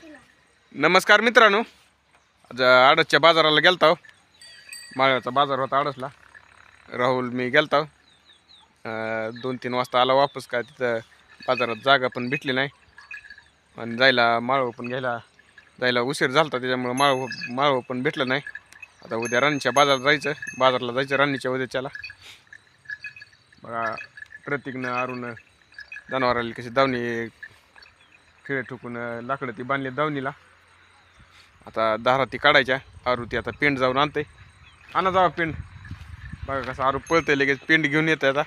नमस्कार मित्रांनो, आज आडसच्या बाजाराला गेलतो. माळ्याचा बाजार होता आडसला. राहुल मी गेलतो. 2-3 वाजता आला वापस. काय तिथं बाजारात जागा पण भेटली नाही आणि माळव पण जायला उशीर झाला. त्याच्यामुळे माळव पण भेटलं नाही. आता उद्या राणीच्या बाजारला जायचं राणीच्या उद्याच्याला. बघा प्रतीकनं अरुण जनावराला कशी दावणी खिळे ठोकून लाकडं ती बांधली दावणीला. आता दारा ती काढायच्या. आरू ती आता पेंड जाऊन आणते. आणा जावा पेंड. बघा कसं आरू पळतंय, लगेच पेंड घेऊन येतं. आता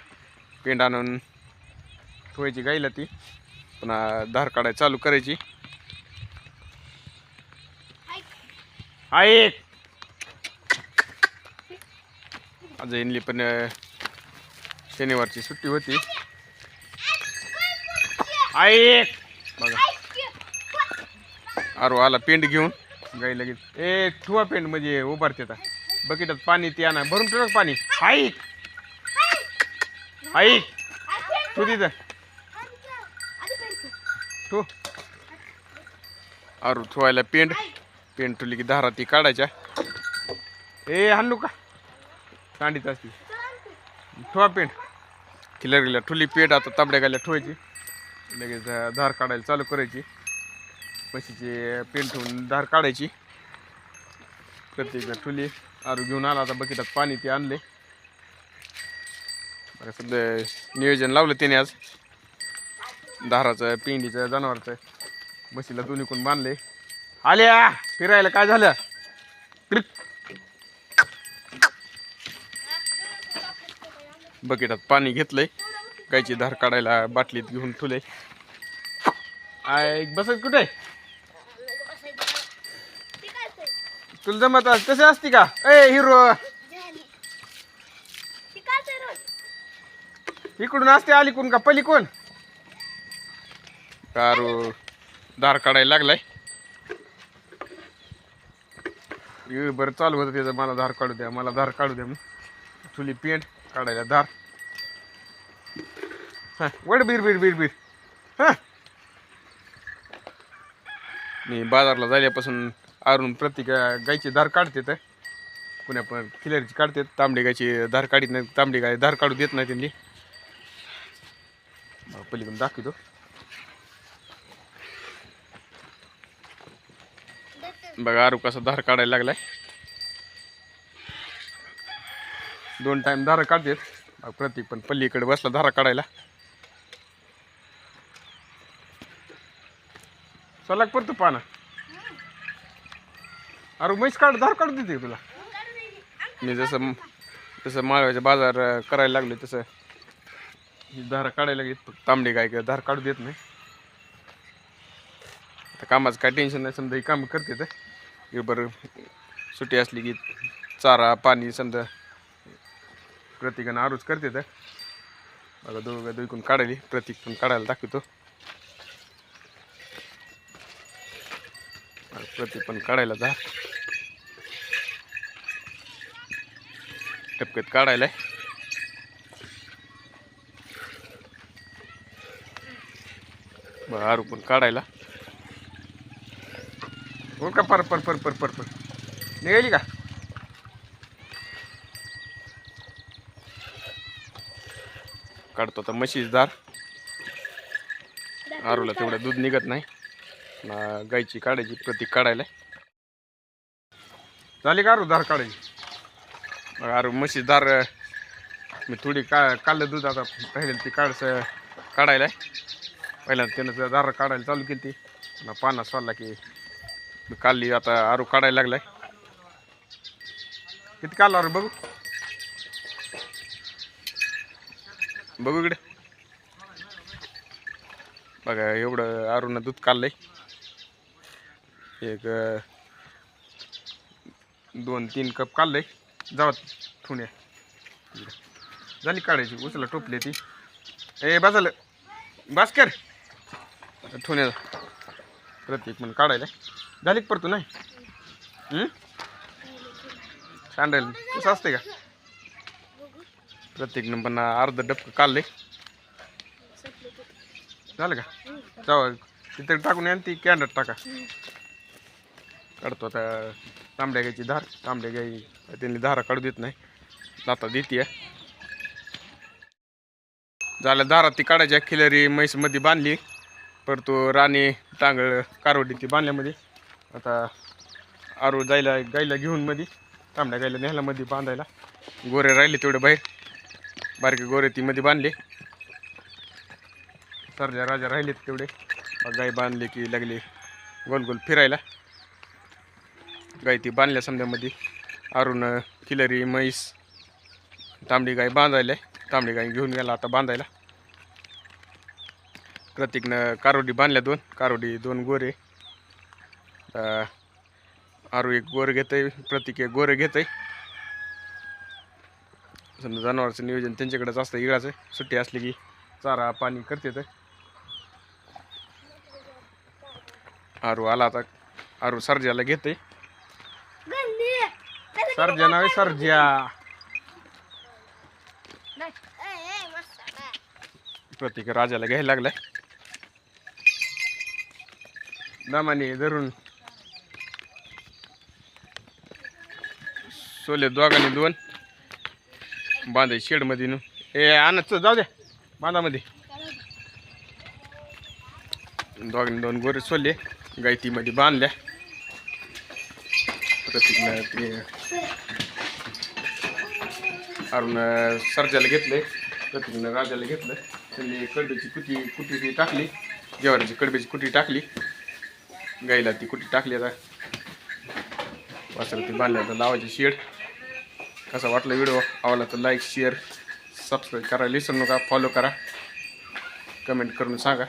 पेंड आणून ठेवायची गाईला. ती पुन्हा धार काढायला चालू करायची. ऐक आज इनली पण शनिवारची सुट्टी होती. ऐक बघा आरू आला पेंड घेऊन. गाई लगेच ठुवा पेंड म्हणजे उभारते. आता बकेटात पाणी ती आणा भरून ठेव पाणी. ऐक ऐक तू तिथं ठू. आरू ठेवायला पेंड ठुली की धारा ती काढायच्या. हाणू का सांडीत असती. ठेवा पेंड खिलर ठुली पेंड. आता तांबड्या गायला ठेवायची. लगेच धार काढायला चालू करायची. म्हशीची पेंड ठेवून धार काढायची. प्रत्येक ठुली आरू घेऊन आला. आता बकेटात पाणी ते आणले. सध्या नियोजन लावलं त्याने आज. धाराचं पेंडीचं जनावरचं म्हशीला दोन्ही कोण बांधले. आल्या फिरायला. काय झालं? बकेटात पाणी घेतलंय. गायची धार काढायला बाटलीत घेऊन ठुले. बसत कुठे तुला जमत कसे असते का? हिरो इकडून असते अलीकडून का पलीकडून? आरू धार काढायला लागलाय. बरं चालू होतं त्याचं. मला धार काढू द्या, मला धार काढू द्या. ठुली पेंड काढायला धार. वड बीर बीर बीर बीर. मी बाजारला जायल्यापासून आरून प्रत्येक गायची धार काढते. तर पुण्या पण खिलरची काढते. तांबडी गायची धार काढीत नाही. तांबडी गाय धार काढू देत नाही त्यांनी. पलीकडून दाखवतो. बघा आरू कसा धार काढायला लागलाय. 2 टाइम धारा काढतात. प्रत्येक पण पल्लीकडे बसला धारा काढायला. सलाग पडतो पाना. अरे म्हैस धार काढू देते तुला. मी जसं माळव्याचा बाजार करायला लागले तसं धारा काढायला लागेल. तांबडी गाय धार काढू देत नाही. आता कामाचं काय टेन्शन नाही. समजा ही कामं करते. तर बरं सुट्टी असली की चारा पाणी समजा प्रत्येकानं आरूच करते. तर बघा दोघीकडून काढायली. प्रत्येक पण काढायला दाखवतो. प्रत्येक पण काढायला धार टपक्यात काढायला. आरू पण काढायला. हो का पर पर पर पर पर पर निघाली का? काढतो आता म्हशीच धार. आरूला तेवढं दूध निघत नाही. गायची काढायची. प्रतीक काढायला झाली का आरू धार काढायची? आरू म्हशीच धार मी थोडी काढलं दूध. आता पहिले ती काढायला. पहिल्यांदा त्यानं धार काढायला चालू केली. ती पाना सोडला की मी काढली. आता आरू काढायला लागलाय. किती काढला आरू बघू बघू इकडे. बघा एवढं आरूनं दूध काढलंय. 2-3 कप काढलंय. जावा ठुण्या झाली काढायची. उचला टोपली ती. बाजालं बास्कर ठुण्या प्रत्येक म्हणून काढायला झाली परतू नाही. सांडायला कसं असते का? प्रत्येक नंबर अर्ध डबकं काढले. झालं का? जाऊ तिथे टाकून या ती कॅन्डात टाका. काढतो आता तांबड्या गाईची धार. तांबड्या गाई त्यांनी धारा काढू देत नाही, दाता देते. झाल्या धारा ती काढायच्या. खिलरी म्हैसमध्ये बांधली, परतो राणी टांगळ कारवडी ती बांधल्यामध्ये. आता आरू जायला गाईला घेऊन मध्ये, तांबड्या गाईला न्यायला मध्ये बांधायला. गोरे राहिले तेवढे बाहेर, बारके गोरे ती मध्ये बांधले. सरजा राजा राहिलेत तेवढे. गाय बांधले की लागले गोल गोल फिरायला. गाय ती बांधल्या समजामध्ये. आरून खिलरी म्हैस तांबडी गाय बांधायला. तांबडी गाय घेऊन गेला आता बांधायला. प्रतीकनं कारवडी बांधल्या 2 कारवडी, 2 गोरे. आरू एक गोर घेतय, प्रतीक एक गोरे घेतय. समजा जनावरांचं नियोजन त्यांच्याकडेच असतं इळाचं. सुट्टी असली की चारा पाणी करते. तर आरू आला आता. आरू सर्जाला घेतय. सर्जा नाव सर्जा. प्रतीक राजाला घ्यायला लागलाय. दामाने धरून सोले दोघांनी 2 बांधाय शेड मध्ये. आणत जाऊ द्या बांधामध्ये. दोघांनी 2 गोरे सोले गायती मध्ये बांधल्या. प्रतीकनं ते अरुण सर्जाला घेतलंय, प्रतीकनं राजाला घेतलं. त्यांनी कडब्याची कुटी टाकली, जेवारीची कडब्याची कुटी टाकली. गाईला ती कुटी टाकली. आता वासरं ती बांधल्या. तर लावायची शेड. कसा वाटला व्हिडिओ? आवडला तर लाईक शेअर सबस्क्राईब करायला विसरू नका. फॉलो करा, कमेंट करून सांगा.